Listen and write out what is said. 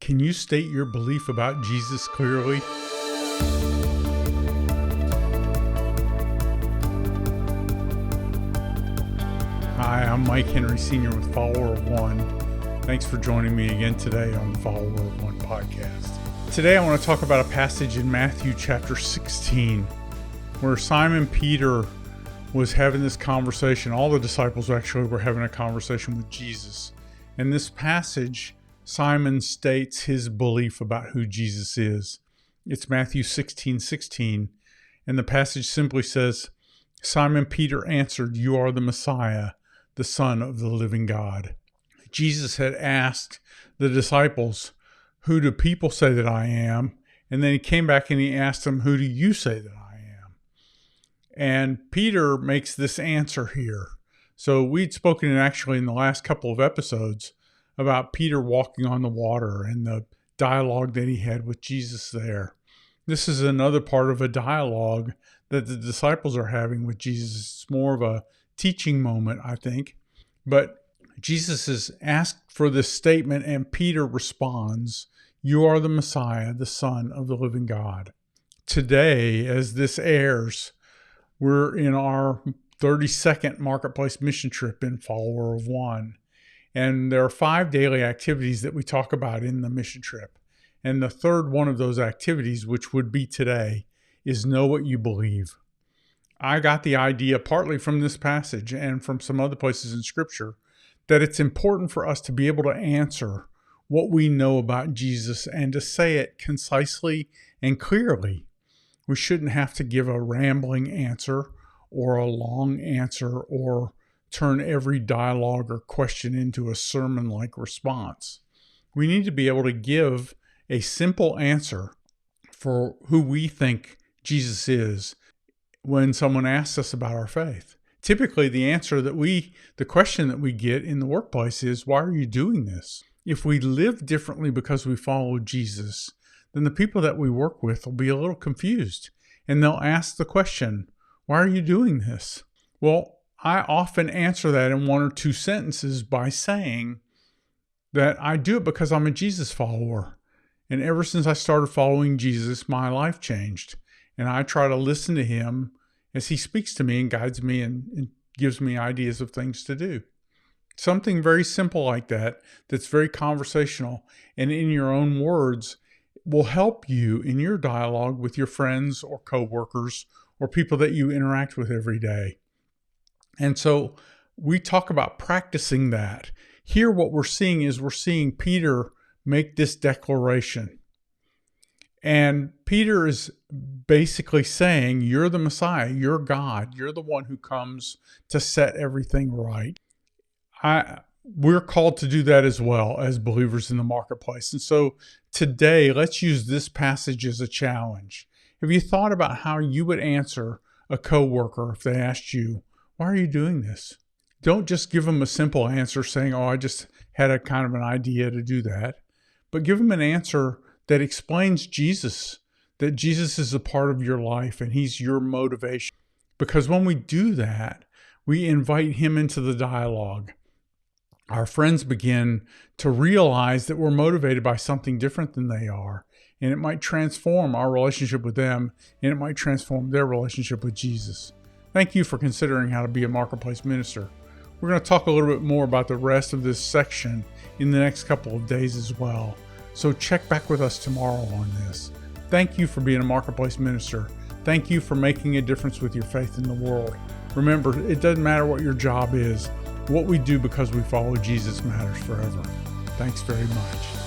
Can you state your belief about Jesus clearly? Hi, I'm Mike Henry Sr. with Follower of One. Thanks for joining me again today on the Follower of One podcast. Today I want to talk about a passage in Matthew chapter 16 where Simon Peter was having this conversation. All the disciples actually were having a conversation with Jesus. In this passage, Simon states his belief about who Jesus is. It's Matthew 16:16, and the passage simply says, Simon Peter answered, "You are the Messiah, the Son of the living God." Jesus had asked the disciples, "Who do people say that I am?" And then he came back and he asked them, "Who do you say that I am?" And Peter makes this answer here. So we'd spoken actually in the last couple of episodes about Peter walking on the water and the dialogue that he had with Jesus there. This is another part of a dialogue that the disciples are having with Jesus. It's more of a teaching moment, I think. But Jesus is asked for this statement, and Peter responds, "You are the Messiah, the Son of the living God." Today, as this airs, we're in our 32nd Marketplace mission trip in Follower of One. And there are 5 daily activities that we talk about in the mission trip. And the third one of those activities, which would be today, is know what you believe. I got the idea partly from this passage and from some other places in Scripture that it's important for us to be able to answer what we know about Jesus and to say it concisely and clearly. We shouldn't have to give a rambling answer or a long answer or turn every dialogue or question into a sermon-like response. We need to be able to give a simple answer for who we think Jesus is when someone asks us about our faith. Typically, the question that we get in the workplace is, "Why are you doing this?" If we live differently because we follow Jesus, then the people that we work with will be a little confused. And they'll ask the question, "Why are you doing this?" Well, I often answer that in 1 or 2 sentences by saying that I do it because I'm a Jesus follower. And ever since I started following Jesus, my life changed. And I try to listen to him as he speaks to me and guides me and gives me ideas of things to do. Something very simple like that, that's very conversational and in your own words, will help you in your dialogue with your friends or coworkers or people that you interact with every day. And so we talk about practicing that. Here what we're seeing Peter make this declaration. And Peter is basically saying, you're the Messiah, you're God, you're the one who comes to set everything right. We're called to do that as well as believers in the marketplace. And so today, let's use this passage as a challenge. Have you thought about how you would answer a coworker if they asked you, "Why are you doing this?" Don't just give them a simple answer saying, "Oh, I just had a kind of an idea to do that." But give them an answer that explains Jesus, that Jesus is a part of your life and he's your motivation. Because when we do that, we invite him into the dialogue. Our friends begin to realize that we're motivated by something different than they are. And it might transform our relationship with them, and it might transform their relationship with Jesus. Thank you for considering how to be a marketplace minister. We're going to talk a little bit more about the rest of this section in the next couple of days as well. So check back with us tomorrow on this. Thank you for being a marketplace minister. Thank you for making a difference with your faith in the world. Remember, it doesn't matter what your job is. What we do because we follow Jesus matters forever. Thanks very much.